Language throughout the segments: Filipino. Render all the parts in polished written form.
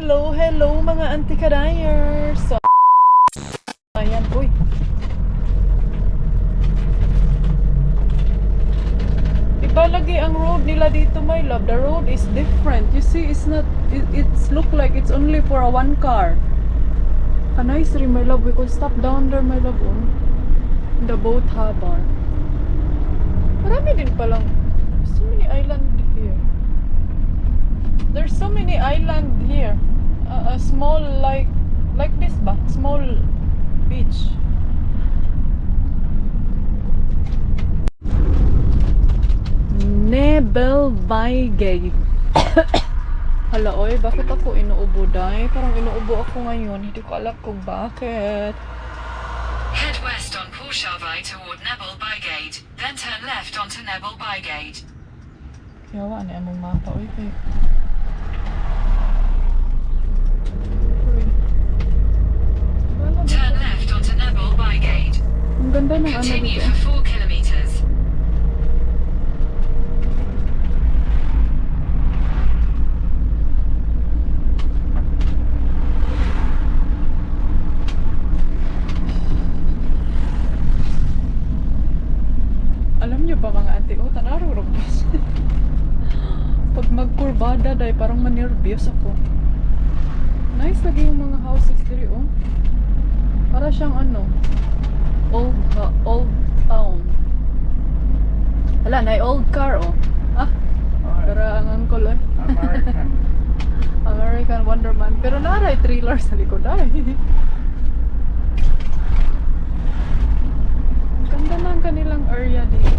Hello, hello mga anti-kadayers. So, ayan, uy. Iba lagi ang road nila dito, my love. The road is different. You see, it's not, it's look like it's only for a one car. A nice rin, my love. We could stop down there, my love, in the boat harbor. Marami din palang, so many island here. There's so many island here. A small like this ba? Small beach. Nebelwaygate. Hala, oy, bakit ako inuubo, day? Parang inuubo ako ngayon. Hindi ko alam kung bakit. Head west on Pulshavai toward Nebelwaygate, then turn left onto Nebelwaygate. Yawa na among mapa, oy, kay. Turn left onto Nebelwaygate. Ang ganda ng ano Continue dito. for 4 kilometers. Alam niyo ba mga ante, tanaro rogos. Pag magkurbada day, parang manervyos ako. Nice lagi yung mga houses diri, oh. Para siyang ano, old town. Wala na, old car, oh. Ah, para ang angkol, eh. American. American Wonderman. Pero naray trailer sa likod, ay. Ganda na ang kanilang area dito.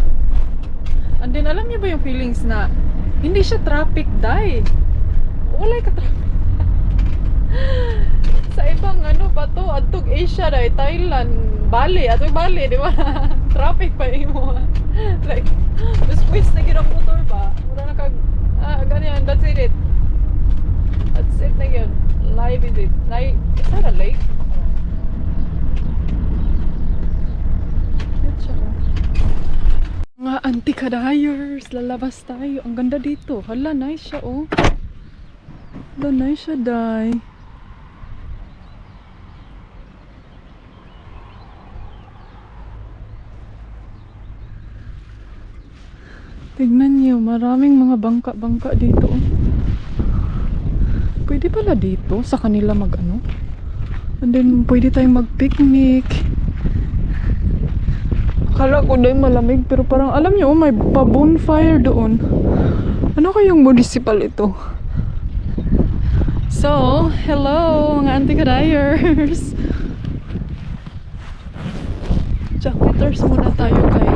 And then, alam niyo ba yung feelings na hindi siya traffic, day. Wala ka traffic. Sa ibang ano ba to, atog Asia day, Thailand, Bali, atog Bali, di ba? Traffic pa mo. Like, squeeze na ginang motor ba? Wala na kag, ganyan, that's it. That's it na yun. Live is it. Is that a lake? Yan siya, oh. Mga anti-kadayers, lalabas tayo. Ang ganda dito. Hala, nice siya, oh. Hala, nice siya, day. Tignan niyo, maraming mga bangka-bangka dito. Pwede pala dito sa kanila mag-ano. And then, pwede tayong mag-picnic. Akala ko dahil malamig, pero parang alam niyo, may pa-bonfire doon. Ano kayong municipal ito? So, hello mga anti-kadayers. Jacketers muna tayo kay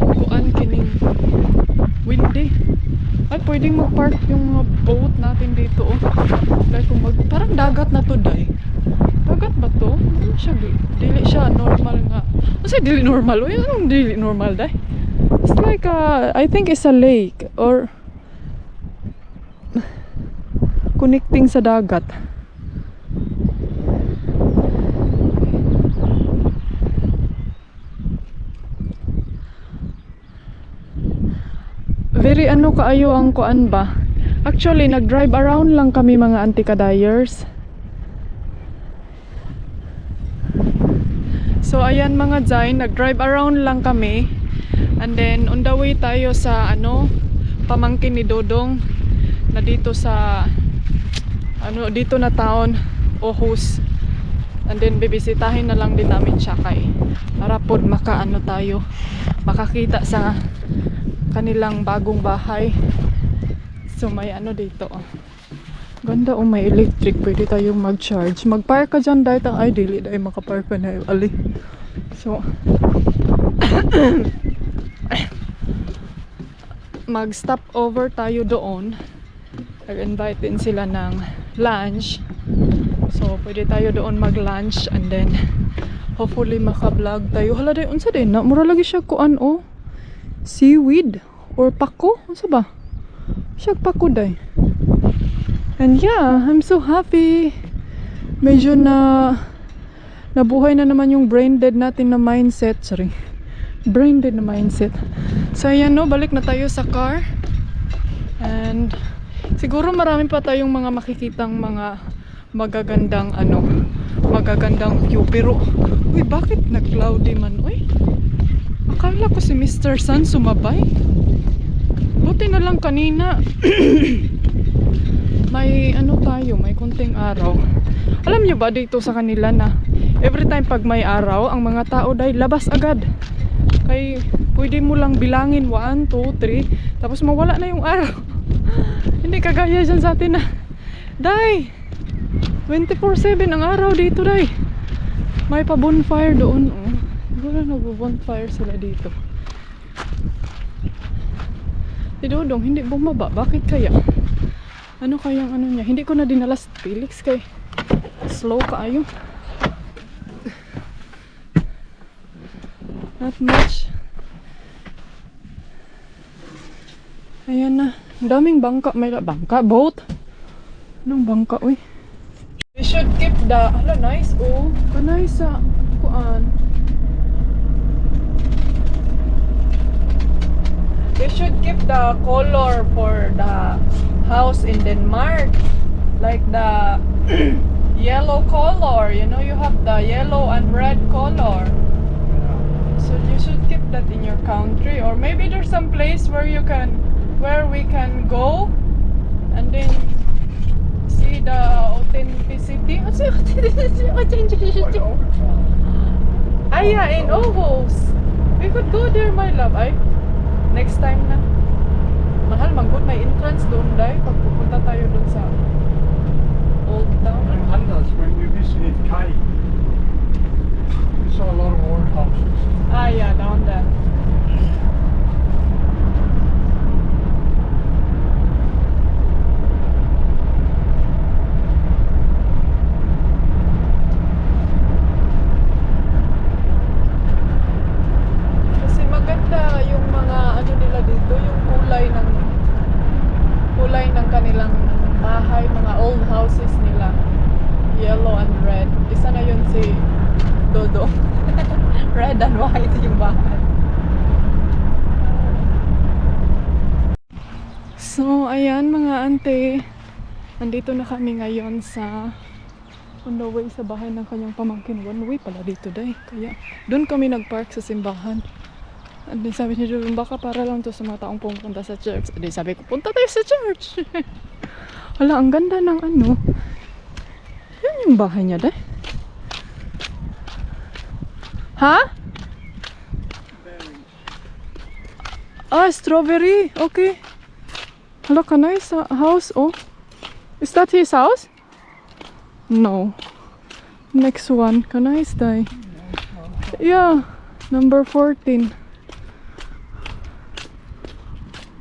kuan kining windy. Ay, pwedeng mag-park yung mga boat natin dito, oh. Like, parang dagat na to, day. Dagat ba to? Ano siya, dili siya normal nga. Kasi dili normal, oh. Anong dili normal, day? It's like I think it's a lake or connecting sa dagat. Very ano kaayo ang kuan ba? Actually, nag-drive around lang kami mga anti-kadayers. So, ayan mga Zayn, nag-drive around lang kami. And then, on the way tayo sa ano, pamangkin ni Dodong na dito sa ano, dito na town, Aarhus. And then, bibisitahin na lang din namin siya kay para pod makaano tayo, makakita sa kanilang bagong bahay. So may ano dito, oh. Ganda, oh, may electric, pwede tayong mag-charge. Mag-park ka dyan dahil ay dili dahil makapark ka na ali. So mag-stop over tayo doon. Nag-invite din sila ng lunch. So pwede tayo doon mag-lunch and then hopefully maka-vlog tayo. Hala day, unsa din na mura lagi siya kuan, oh. Seaweed or pako, unsa ba? Siya pako day. And yeah, I'm so happy. Medyo nabuhay na naman yung brain dead natin na mindset. Sorry. Brain dead na mindset. So ayan, no, balik na tayo sa car. And Siguro marami pa tayong mga makikitang mga magagandang ano, magagandang view. Pero, uy, bakit nag-cloudy man? Uy, akala ko si Mr. Sun sumabay. Buti na lang kanina. May ano tayo, may konting araw. Alam nyo ba dito sa kanila na every time pag may araw, ang mga tao dahil labas agad. Kay pwede mo lang bilangin 1, 2, 3 tapos mawala na yung araw. Hindi kagaya dyan sa atin na day 24/7 ang araw dito day. May pa bonfire doon oh. Siguro nag-bonfire sila dito. Si Dodong hindi bumaba. Bakit kaya? Ano kayang ano niya? Hindi ko na dinala sa Felix kay slow kaayo. Not much. Ayan na. Ang daming bangka. May bangka? Boat? Anong bangka? Uy. We should keep the... Hala, nice. Oh. Kanay sa... Kuan. We should keep the color for the house in Denmark. Like the yellow color. You know, you have the yellow and red color. So you should keep that in your country, or maybe there's some place where you can, where we can go, and then see the authenticity. What's the authenticity? Ah, yeah, in Aarhus. We could go there, my love. Ay, next time na. Mahal, mag-good may entrance doon, dahil pag pupunta tayo doon sa Old Town. And Anders, when we visited Kai, we saw a lot of old houses. Ah, yeah, down there. Kasi maganda yung mga ano nila dito, yung kulay ng kanilang bahay, mga old houses nila. Yellow and red. Isa na yun si Dodo. Red and white yung bahay. So, ayan mga ante. Nandito na kami ngayon sa on the way sa bahay ng kanyang pamangkin. One way pala dito day. Kaya doon kami nagpark sa simbahan. And then sabi niya doon, baka para lang to sa mga taong pumunta sa church. And then sabi ko, punta tayo sa church. Hala, ang ganda ng ano. Yan yung bahay niya day. Ha? Ah, strawberry. Okay. Hala, kanay sa house. Oh. Is that his house? No. Next one. Kanay is day. Yeah. Number 14.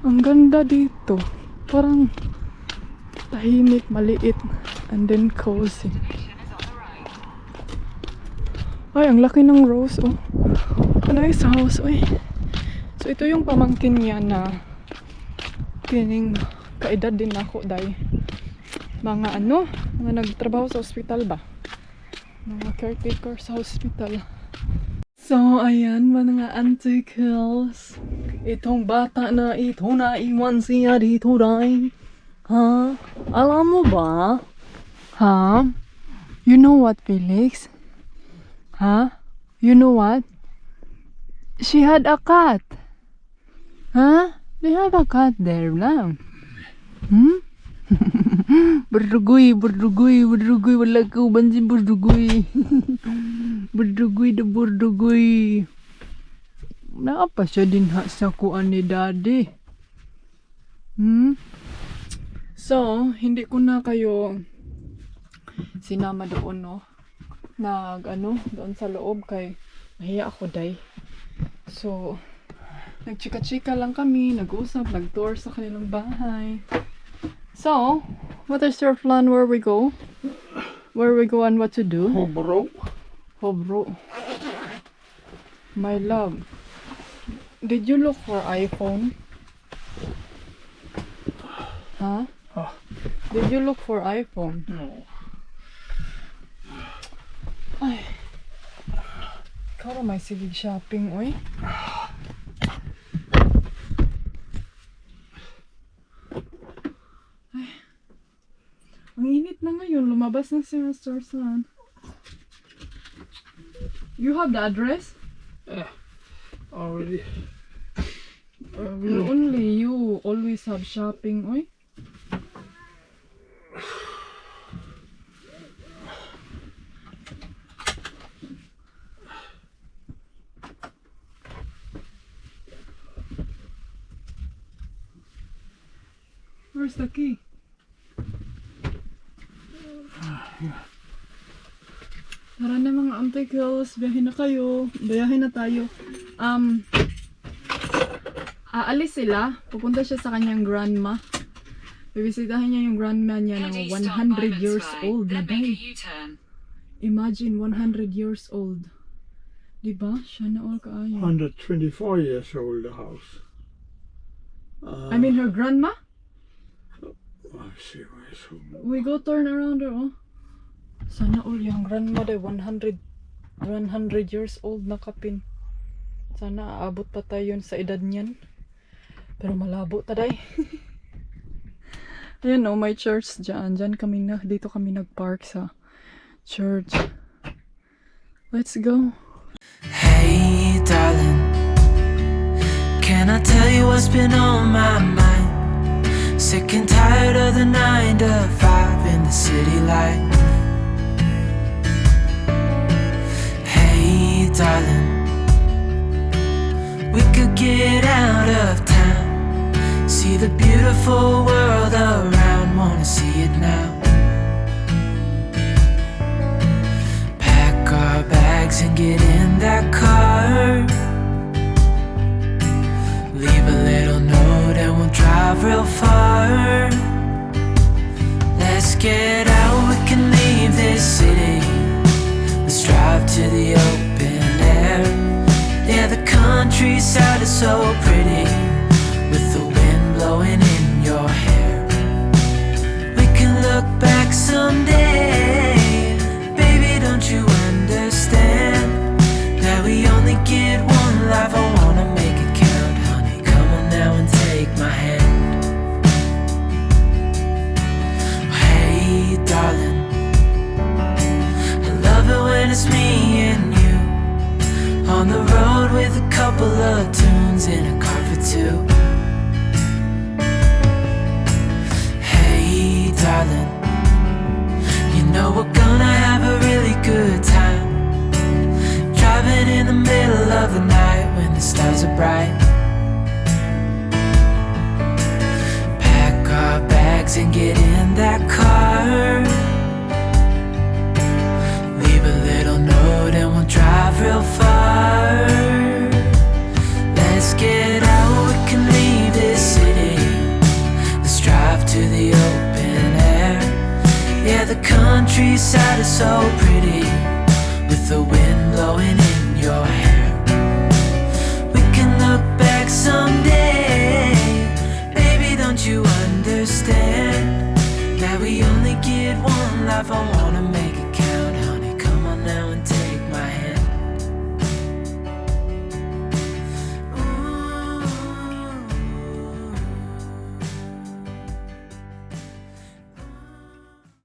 Ang ganda dito. Parang tahimik, maliit. And then cozy. Ay, ang laki ng rose, oh. Nice house, oy. So, ito yung pamangkin niya na kining kaedad din ako, day. Mga ano, mga nagtrabaho sa hospital ba? Mga caretaker sa hospital. So, ayan, mga anticles. Itong bata na ito na iwan siya dito, day. Ha? Alam mo ba? Ha? You know what, Felix? Huh? You know what? She had a cat. Huh? They have a cat there lang. Hmm? Berdugoy, berdugoy, berdugoy. Wala ka ubansin berdugoy. Berdugoy da berdugoy. Naapa siya din ha sa kuan ni daddy. Hmm? So, hindi ko na kayo sinama doon, no? Doon sa loob kay nahiya ako day. So, nagchika-chika lang kami, nag-usap, nag-tour sa kanilang bahay. So, what is your plan where we go? Where we go and what to do? Hobro. Hobro. My love, did you look for iPhone? Huh? Did you look for iPhone? No. Ay. Ikaw may silig shopping, oy. Ay. Ang init na ngayon. Lumabas na si Mr. Sun. You have the address? Already. Only you always have shopping, oy. Where's the key? Tara na mga auntie-kills, biyahe na kayo. Biyahe na tayo. Aalis sila. Pupunta siya sa kanyang grandma. Bibisitahin niya yung grandma niya Head ng east on 100 years Byman's Way, old na then make a day. U-turn. Imagine 100 years old. Diba? Siya na all kaayo. 124 years old, the house. I mean her grandma? I see where's home. We go turn around her, oh. Sana all yung grandmother 100 years old na kapin. Sana aabot pa tayo yun sa edad niyan. Pero malabo taday. Ayan, oh, my church dyan. Dyan kami na, dito kami nag-park sa church. Let's go. Hey darling, can I tell you what's been on my mind? Sick and tired of the 9 to 5 in the city light. Hey darling, we could get out of town, see the beautiful world around, wanna see it now. Pack our bags and get in that car, leave a little note and we'll drive real far. Let's get out, we can leave this city, let's drive to the open air. Yeah, the countryside is so pretty, with the wind blowing in your hair. We can look back someday, baby, don't you understand that we only get one life? I wanna make it count, honey, come on now and take my hand. Hey darling, I love it when it's me and you, on the road with a couple of tunes in a car for two. Hey darling, you know we're gonna have a really good time, driving in the middle of the night when the stars are bright. Pack our bags and get in that car, leave a little note and we'll drive real far. Let's get out, we can leave this city, let's drive to the open air. Yeah, the countryside is so pretty, with the wind blowing in your hair. We can look back someday, baby, don't you understand that we only get one life? I wanna make it count, honey, come on now and take my hand.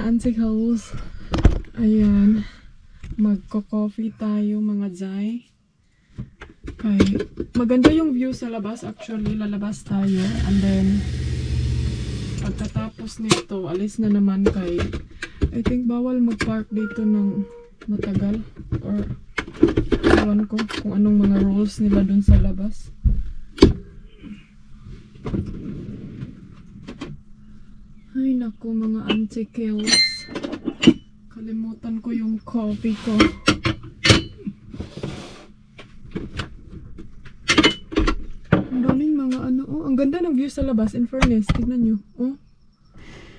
Auntie House. Ayan. Magko-coffee tayo mga Zay. Okay. Maganda yung view sa labas. Actually, lalabas tayo. And then, pagkatapos nito, alis na naman kay I think bawal mag-park dito ng matagal. Or, ewan ko kung anong mga rules nila dun sa labas. Ay naku mga auntie kills. Kalimutan ko yung coffee ko. Ang daming mga ano. Oh, ang ganda ng view sa labas. In fairness, tignan nyo. Oh,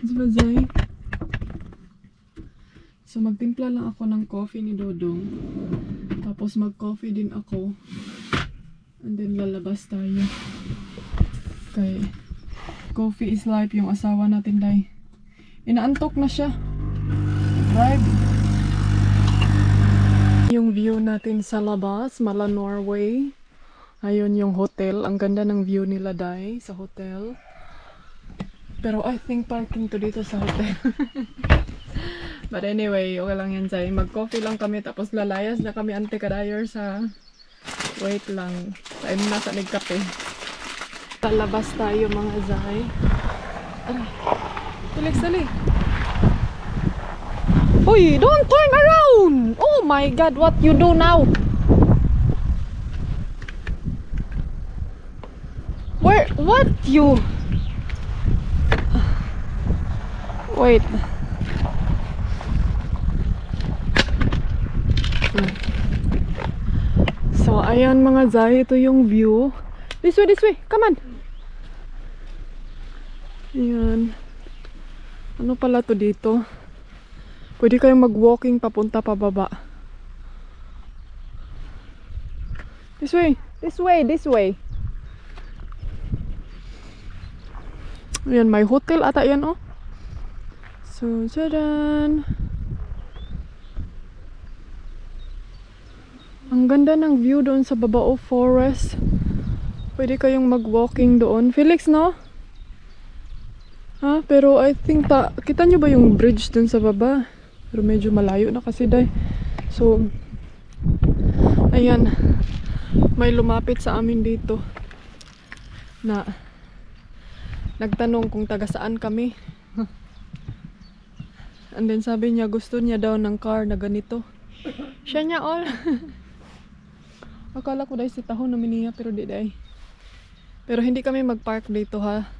diba Zay? So magtimpla lang ako ng coffee ni Dodong. Tapos mag-coffee din ako. And then lalabas tayo. Okay. Coffee is life, yung asawa natin, Day. Inaantok na siya. Drive. Yung view natin sa labas, Mala Norway. Ayun yung hotel. Ang ganda ng view nila, Day, sa hotel. Pero I think parking to dito sa hotel. But anyway, okay lang yan, Zay. Mag-coffee lang kami tapos lalayas na kami ante kadayor sa... Wait lang. Time na sa nagkape. Lalabas tayo mga Zay. Aray. Felix, dali. Uy, don't turn around! Oh my God, what you do now? Where? What you? Wait. So, ayan mga Zay, ito yung view. This way, come on. Ayan. Ano pala to dito? Pwede kayong mag-walking papunta pababa. This way. Ayan, may hotel ata yan, oh. So, tadaan. Ang ganda ng view doon sa baba, oh, forest. Pwede kayong mag-walking doon. Felix, no? Ha? Pero I think, kita nyo ba yung bridge doon sa baba? Pero medyo malayo na kasi, day. So, ayan. May lumapit sa amin dito na nagtanong kung taga saan kami. And then sabi niya gusto niya daw ng car na ganito. Siya niya all. Akala ko dahil si Taho namin niya pero di dahil. Pero hindi kami mag-park dito, ha.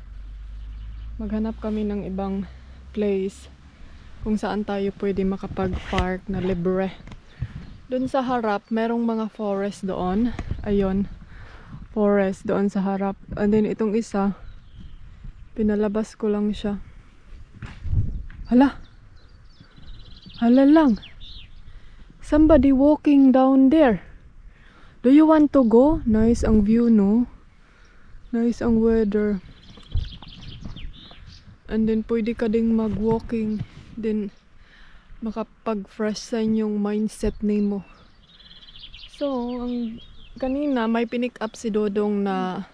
Maghanap kami ng ibang place kung saan tayo pwede makapag-park na libre. Doon sa harap, merong mga forest doon. Ayun. Forest doon sa harap. And then itong isa, pinalabas ko lang siya. Hala lang. Somebody walking down there. Do you want to go? Nice ang view, no? Nice ang weather. And then pwede ka ding mag-walking. Then makapag-fresh sa yung mindset nimo. So, kanina may pinick up si Dodong na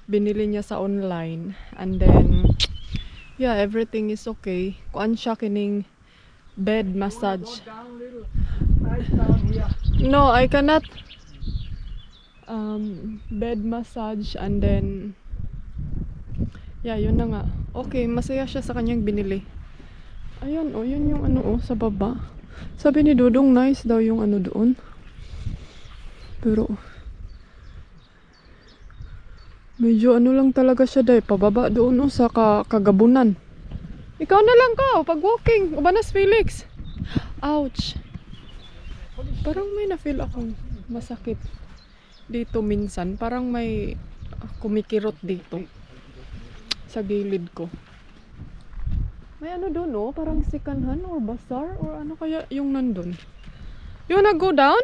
binili niya sa online. And then, yeah, everything is okay. Kuan siya kining bed massage. No, I cannot. Bed massage and then, yeah, yun na nga. Okay, masaya siya sa kanyang binili. Ayun, oh, yun yung ano, oh, sa baba. Sabi ni Dodong, nice daw yung ano doon. Pero, medyo ano lang talaga siya dahil pababa doon, oh, sa kagabunan. Ikaw na lang ka, pag walking. Ubanas, Felix. Ouch. Parang may na-feel akong masakit dito minsan. Parang may kumikirot dito sa gilid ko. May ano doon, oh, parang sikanhan or bazaar or ano kaya yung nandun. You wanna go down?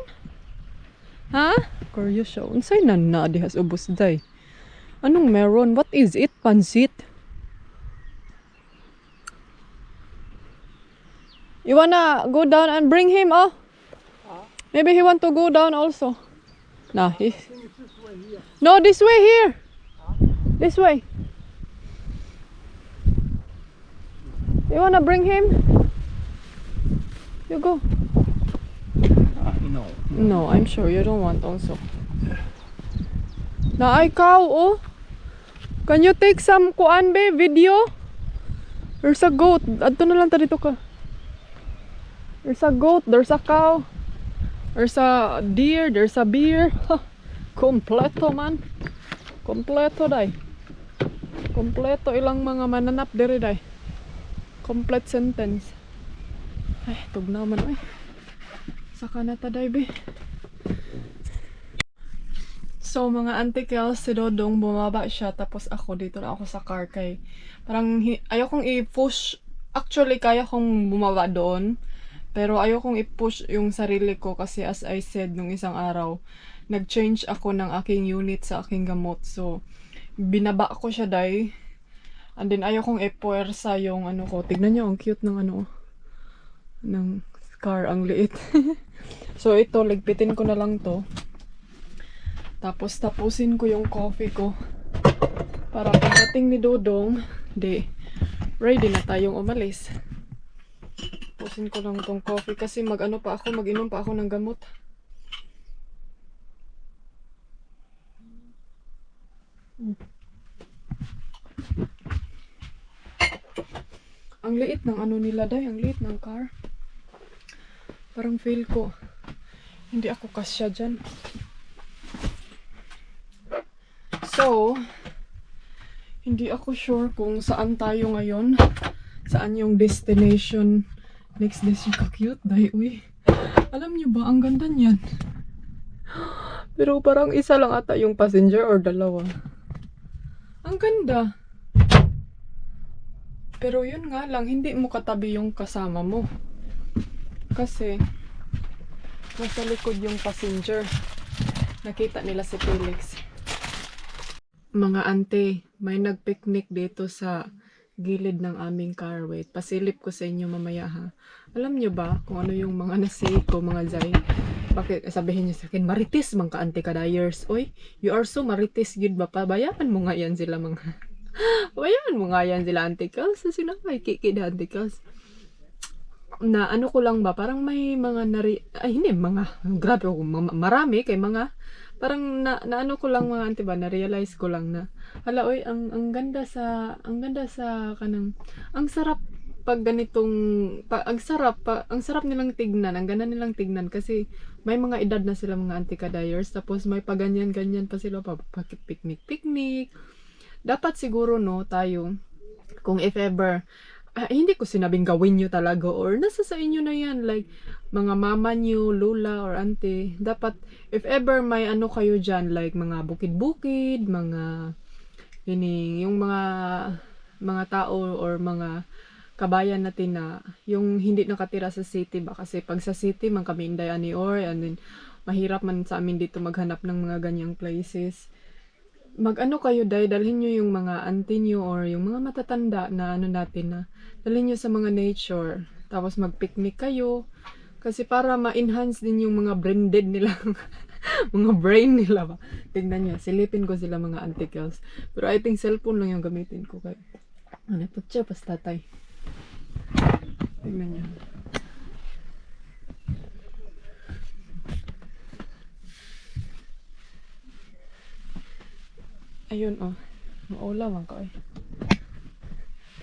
Ha? Curious siya. Unsay na dihas ubos day. Anong meron? What is it? Pansit? You wanna go down and bring him, oh? Maybe he want to go down also. Nah, he... No, this way here. This way. You wanna bring him? You go. No. No, I'm sure you don't want also. Na ikaw, oh. Can you take some kuan be video? There's a goat. Adto na lang ta dito ka. There's a goat, there's a cow. There's a deer, there's a beer. Kompleto man. Kompleto day. Kompleto ilang mga mananap diri day. Complete sentence. Ay, tugnaw man ay. Saka na ta day be. So mga auntie Kels, si Dodong bumaba siya tapos ako dito na ako sa car kay parang ayokong i-push. Actually kaya kong bumaba doon. Pero ayokong i-push yung sarili ko kasi as I said nung isang araw, nag-change ako ng aking unit sa aking gamot. So, binaba ko siya day. And then ayokong i-puwersa yung ano ko. Tignan niyo, ang cute ng ano, ng car, ang liit. So, ito, ligpitin ko na lang to. Tapos, tapusin ko yung coffee ko. Para pagdating ni Dodong, ready na tayong umalis. Pusin ko lang tong coffee kasi mag-inom pa ako ng gamot. Ang liit ng ano nila day, ang liit ng car. Parang feel ko, hindi ako kasya dyan. So, hindi ako sure kung saan tayo ngayon. Saan yung destination. Next destination. Ka-cute, day. Uy. Alam niyo ba, ang ganda niyan. Pero parang isa lang ata yung passenger or dalawa. Ang ganda. Pero yun nga lang, hindi mo katabi yung kasama mo. Kasi, nasa likod yung passenger. Nakita nila si Felix. Mga ante, may nagpicnic dito sa gilid ng aming car. Wait, pasilip ko sa inyo mamaya ha. Alam nyo ba kung ano yung mga nasay ko, mga zay? Bakit sabihin nyo sa akin, maritis mga ante kadayers. Oy, you are so maritis, gid ba? Pabayaan mo nga yan sila mga... Pabayaan mo nga yan sila antikals. Sinakay kikid antikals. Na ano ko lang ba, parang may mga hindi, mga, grabe ako, marami kay mga... Parang na ano ko lang mga ante ba, na-realize ko lang na, hala oy, ang ganda sa kanang, ang sarap pag ganitong, ang sarap nilang tignan, ang ganda nilang tignan kasi may mga edad na sila mga ante kadayers, tapos may paganyan-ganyan pa sila, picnic. Dapat siguro no, tayo, kung if ever, hindi ko sinabing gawin nyo talaga or nasa sa inyo na yan, like mga mama nyo, lula or auntie, dapat if ever may ano kayo dyan, like mga bukid-bukid, mga yung mga tao or mga kabayan natin na yung hindi nakatira sa city ba, kasi pag sa city man kami inday ani or and then mahirap man sa amin dito maghanap ng mga ganyang places. Mag-ano kayo dalhin nyo yung mga auntie nyo or yung mga matatanda na ano natin na dalhin nyo sa mga nature, tapos mag-picnic kayo kasi para ma-enhance din yung mga branded nila mga brain nila ba. Tingnan nyo, silipin ko sila mga auntie girls, pero I think cellphone lang yung gamitin ko kaya ano po siya pas tatay. Tingnan nyo. Ayun, oh. Maulaw ang ko, eh.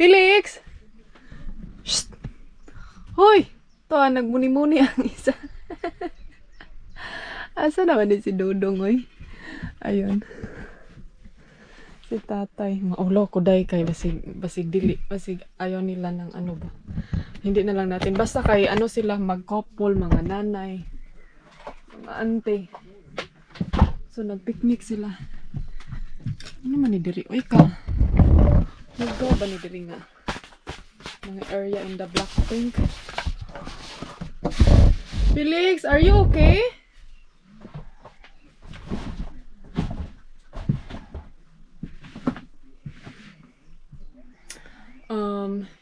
Felix! Shh! Hoy! Ito, nagmuni-muni ang isa. Asa naman din si Dodong, oy? Ayun. Si tatay. Maulaw ko, day, kay basig ayaw nila ng ano ba. Hindi na lang natin. Basta kay ano sila, mag-couple, mga nanay, mga auntie. So, nag-picnic sila. Ano man ni diri? Uy ka. Nagdo ba ni diri nga? Mga area in the Blackpink. Felix, are you okay?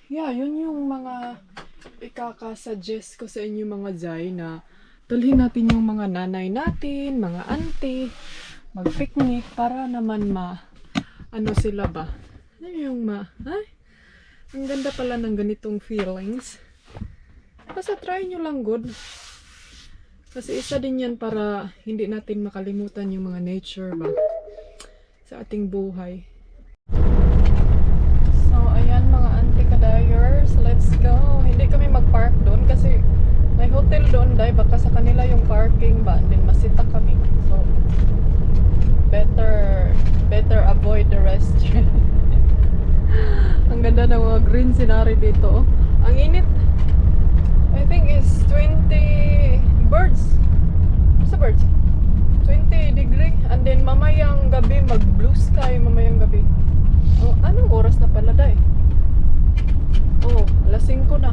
Yeah, yun yung mga ikaka-suggest ko sa inyo mga Zay na dalhin natin yung mga nanay natin, mga auntie, mag-picnic para naman ano sila ba? Ano yung ang ganda pala ng ganitong feelings. Basta try nyo lang good. Kasi isa din yan para hindi natin makalimutan yung mga nature ba sa ating buhay. So ayan mga auntie kadayers, let's go. Hindi kami mag-park doon kasi may hotel doon dahil baka sa kanila yung parking ba, and then masita kami. So better avoid the restaurant. Ang ganda ng mga green scenery dito. Ang init. I think is 20 birds. Sa birds? 20 degree. And then mamayang gabi mag blue sky mamayang gabi. Oh, anong oras na pala day? Oh, alas 5 na.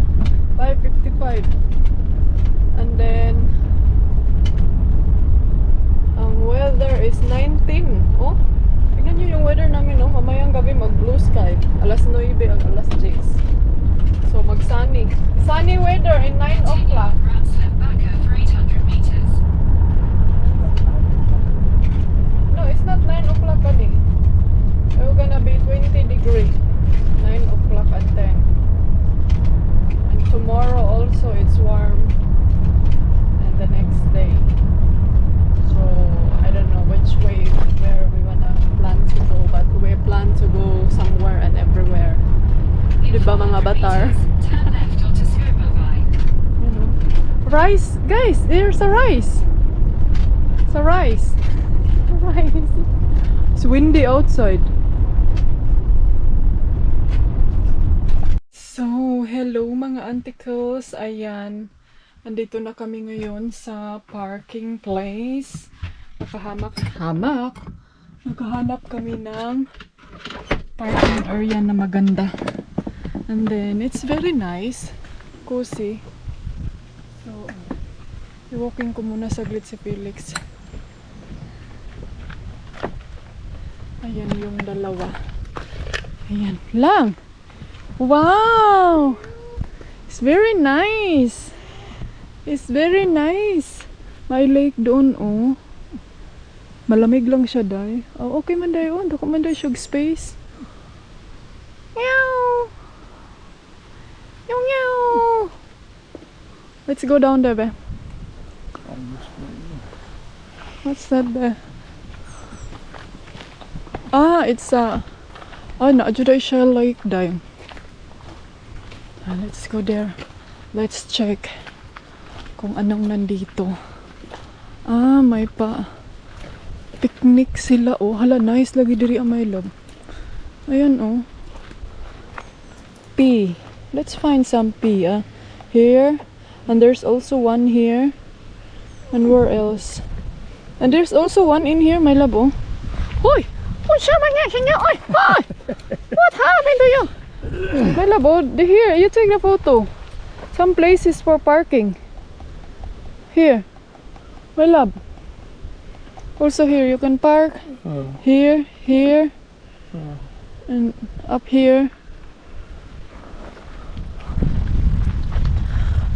5:55. And then ang weather is 19. Oh, tingnan nyo yung weather namin, no? Mamayang gabi mag blue sky. Alas 9 ang alas 10. So mag sunny. Sunny weather in 9 o'clock. Round slip back over 800 meters. No, it's not 9 o'clock, buddy. It's gonna be 20 degree. 9 o'clock and 10. so it's warm. And the next day. So I don't know which way where we wanna plan to go, but we plan to go somewhere and everywhere. In Diba mga 400 batar? meters, turn left onto Skopovai. You know. Rice, guys, there's a rice. It's a rice. Rice. It's windy outside. So, hello mga anticles. Ayan. Nandito na kami ngayon sa parking place. Nakahanap kami ng parking area na maganda. And then, it's very nice. Cozy. So, i-walking ko muna saglit si Felix. Ayan yung dalawa. Ayan lang. Wow! It's very nice. It's very nice. May lake doon, oh. Malamig lang siya, day. Oh, okay man, day. Oh, dako man, day, siya space. Meow! Meow, meow! Let's go down there, be. What's that there? Ah, it's a... Oh, na-adjuday siya like, day. Let's go there. Let's check kung anong nandito. Ah, may pa picnic sila. Oh, hala, nice lagi diri ang my love. Ayan, oh. P. Let's find some P, ah. Here. And there's also one here. And where else? And there's also one in here, my love, oh. Hoy! Oh, siya man yan, siya. Oy! Hoy! What happened to you? My love, oh, here, you take the photo. Some places for parking. Here. My love. Also here, you can park. Here, here. And up here.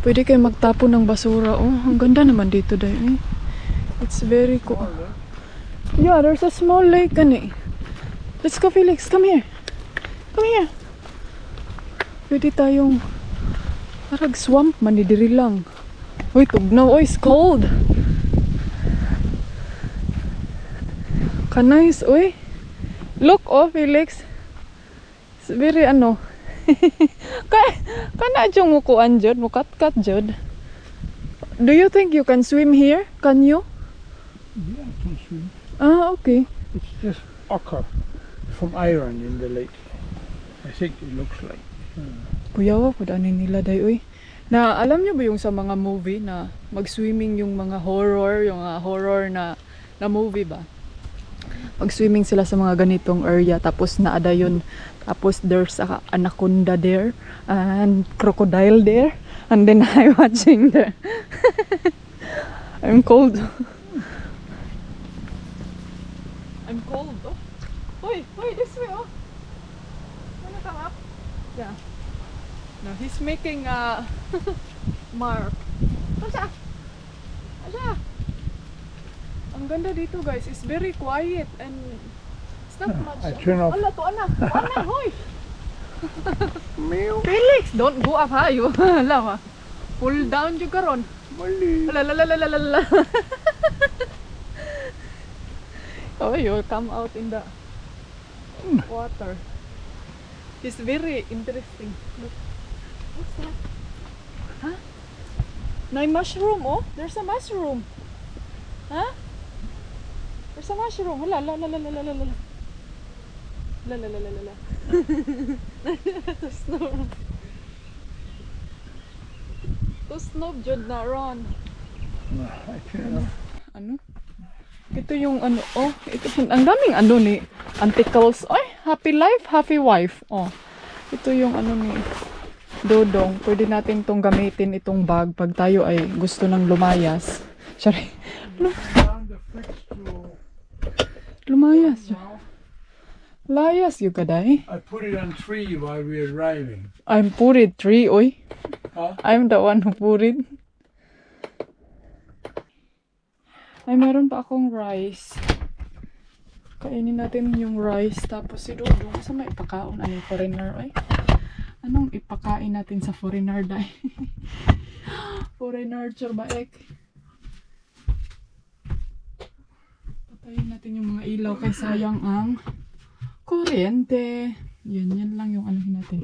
Pwede kayo magtapon ng basura. Oh, ang ganda naman dito dahil. It's very cool. Yeah, there's a small lake, gani. Let's go, Felix. Come here. Come here. Pwede tayong parang swamp man, diri lang. Uy, tugnaw. Uy, it's cold. Ka-nice, uy. Look, oh, Felix. It's very, ano. Kana dyan mo kuan dyan. Mukat-kat dyan. Do you think you can swim here? Can you? Yeah, I can swim. Ah, okay. It's just ochre from iron in the lake. I think it looks like. Kuyawa po daanin nila day, uy. Na alam niyo ba yung sa mga movie na mag-swimming yung mga horror, yung horror na movie ba? Mag-swimming sila sa mga ganitong area, tapos naada yun. Tapos there's a anaconda there and crocodile there, and then I watching there. I'm cold. I'm cold, oh. Hoy, this way, oh. Wanna come up? Yeah. No, he's making a mark. Asa? Ang ganda dito, guys. It's very quiet and it's not much. I turn off. Ala, tuan na, hoy. Felix, don't go up, ha? You, ala, ha? Pull down yung karon. Mali. Ala. Oh, you'll come out in the water. It's very interesting. Look. What's that? Huh? No, mushroom, oh. There's a mushroom. Huh? There's a mushroom. La. To snob jud na ron. I turn off. Ano? Ito yung ano, oh. Ito, ang daming ano ni Anticles. Ay, happy life, happy wife. Oh. Ito yung ano ni Dodong. Pwede natin itong gamitin, itong bag pag tayo ay gusto ng lumayas. Sorry. Found the fix to Lumayas. now. Layas yung kaday. I put it on 3 while we were driving. I'm purid 3, oy. Huh? I'm the one who purid. Ay, meron pa akong rice. Kainin natin yung rice. Tapos si Dodong, sa may ipakaon? Anong foreigner, ay? Anong ipakain natin sa foreigner, day? foreigner baek. Patayin natin yung mga ilaw kay sayang ang kuryente. Yan lang yung ano natin.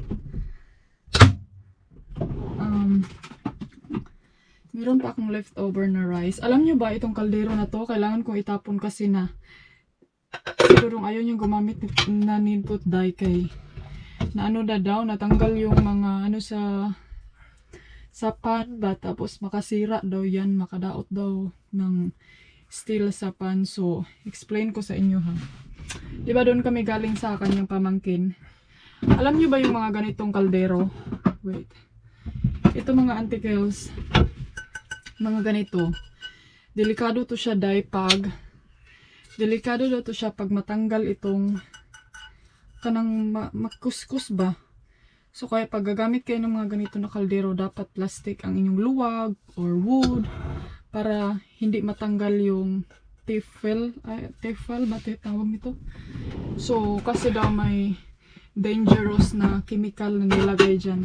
Meron pa akong leftover na rice. Alam nyo ba itong kaldero na to? Kailangan kong itapon kasi na siguro ayaw niyang gumamit na input dye kay na ano na daw, natanggal yung mga ano sa pan ba, tapos makasira daw yan, makadaot daw ng steel sa pan. So, explain ko sa inyo ha. Diba doon kami galing sa kanyang pamangkin? Alam nyo ba yung mga ganitong kaldero? Wait. Ito mga antikels, mga ganito. Delikado to siya dahil delikado daw to siya pag matanggal itong kanang makuskus ba. So kaya pag gagamit kayo ng mga ganito na kaldero, dapat plastic ang inyong luwag or wood para hindi matanggal yung tefal ba tawag nito. So kasi daw may dangerous na chemical na nilagay dyan.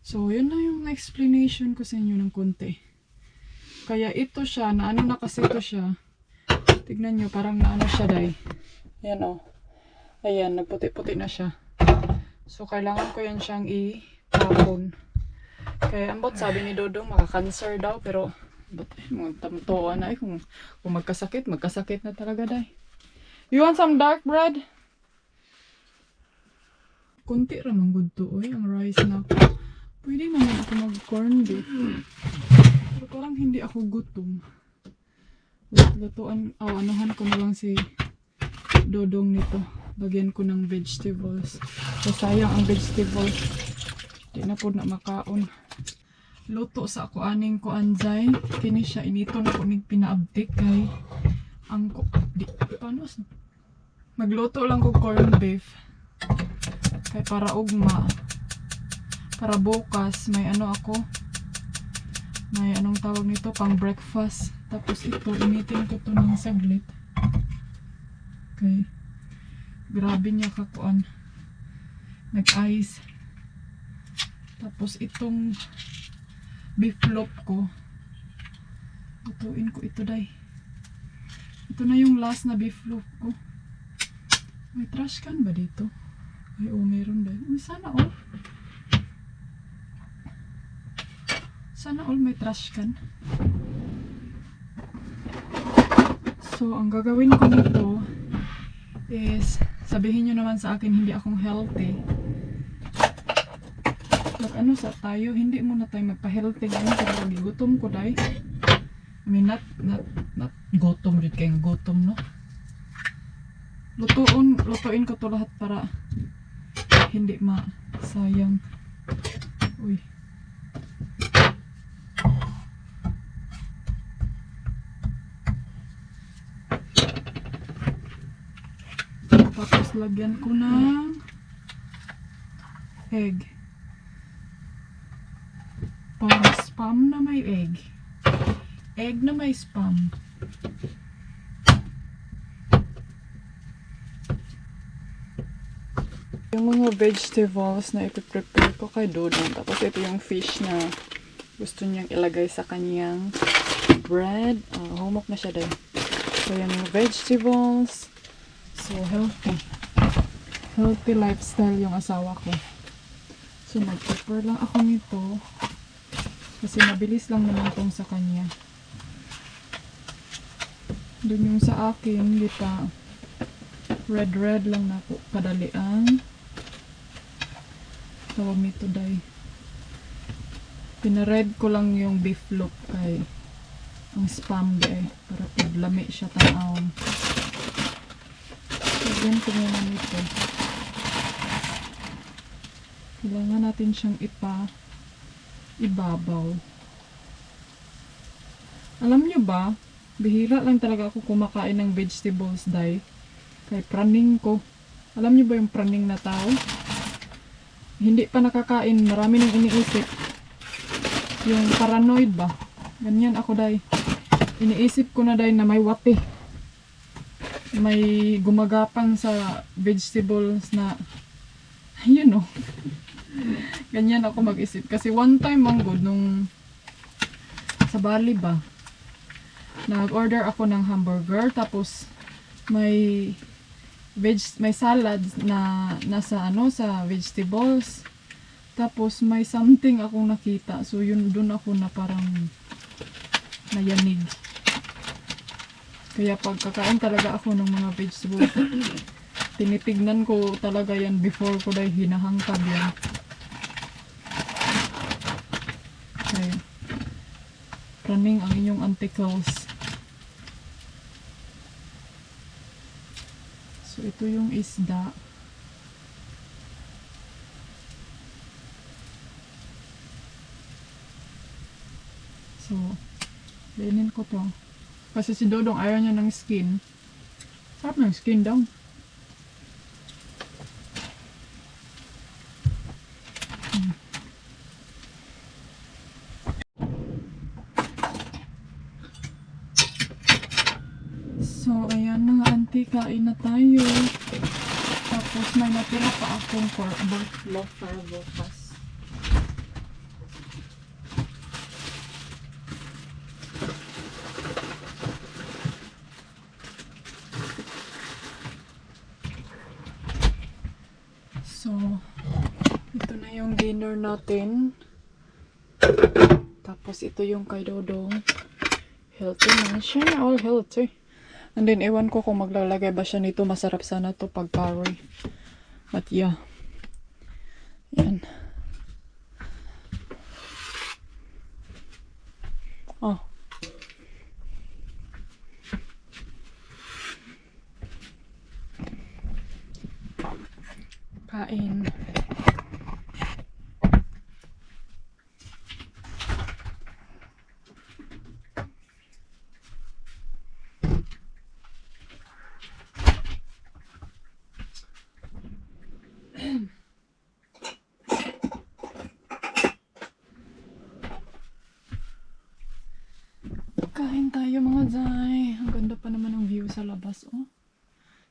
So yun na yung explanation ko sa inyo ng konti. Kaya ito siya, na ano na kasi ito siya. Tignan nyo, parang na ano siya day. Ayan o. Ayan, nagputi-puti na siya. So kailangan ko yan siyang itapon. Kaya ambot sabi ni Dodong maka-cancer daw, pero mga tamtoan na kung magkasakit na talaga day. You want some dark bread? Kunti ramang good to ang rice na. Pwede naman ako mag-corn beef. Pero parang hindi ako gutom. Lutuan, anuhan ko na lang si Dodong nito. Lagyan ko ng vegetables. So sayang ang vegetables. Di na po na makaon. Luto sa ako aning ko anjay. Kini siya inito na ko mig pinaabtik kay ang paano magluto lang ko corn beef. Kay para ugma. Para bukas may ano ako. May anong tawag nito pang breakfast. Tapos ito initin ko to ng saglit. Okay. Grabe niya kakuan. Nag-ice. Tapos itong beef loaf ko. Lutuin ko ito day. Ito na yung last na beef loaf ko. May trash can ba dito? Ay meron day. Uy, sana Sana all may trash can. So, ang gagawin ko nito is, sabihin nyo naman sa akin hindi akong healthy. Ano sa tayo, hindi muna tayo magpa-healthy ngayon kasi gutom ko dahil. I mean, not gutom dito kayong gutom, no? Lutuin ko to lahat para hindi masayang. Uy. Tapos lagyan ko ng egg. Para spam na may egg. Egg na may spam. Yung mga vegetables na ipiprepare ko kay Dodong. Tapos ito yung fish na gusto niyang ilagay sa kanyang bread. Humok na siya din. So yan yung vegetables. So, healthy lifestyle yung asawa ko. So, mag-prepare lang ako nito. Kasi mabilis lang naman itong sa kanya. Doon yung sa akin, kita red lang na po. Kadalian. Tawag nito day. Pinared ko lang yung beef loaf kay ang spam day. Para paglami siya tanawang. Lagyan ko muna nito. Kailangan natin siyang ibabaw. Alam nyo ba, bihira lang talaga ako kumakain ng vegetables dahil kay praning ko. Alam nyo ba yung praning na tao? Hindi pa nakakain, marami nang iniisip. Yung paranoid ba? Ganyan ako dahil. Iniisip ko na dahil na may wati. May gumagapang sa vegetables na you know. Ganyan ako mag-isip kasi one time ang good nung sa Bali ba? Nag-order ako ng hamburger, tapos may may salad na nasa sa vegetables. Tapos may something akong nakita. So yun, dun ako na parang nayanig. Kaya pagkakain talaga ako ng mga vegetables, tinitignan ko talaga yan before ko dahil hinahangkad yan. Okay. Running ang inyong anticles. So ito yung isda. So, linin ko to. Kasi si Dodong ayaw niya ng skin. Sarap ng skin daw. So, ayan na nga, auntie. Kain na tayo. Tapos may natira pa akong pork loaf para bukas. So, ito na yung dinner natin. Tapos ito yung kay Dodong. Healthy man siya. All healthy. And then, ewan ko kung maglalagay ba siya nito. Masarap sana to pag curry. But yeah. Yan. Oh. Kain. Kain tayo mga Zay. Ang ganda pa naman ng view sa labas, oh.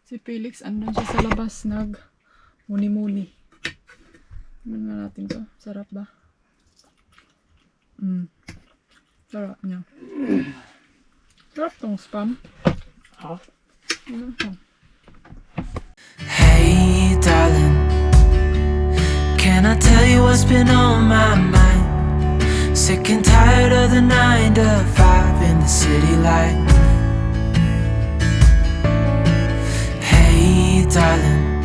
Si Felix andun siya sa labas muni-muni. Tignan nga natin to. Sarap ba? Sarap niya. Sarap tong spam. Huh? Ano to? Hey, darling, can I tell you what's been on my mind? Sick and tired of the 9 to 5 in the city life. Hey, darling,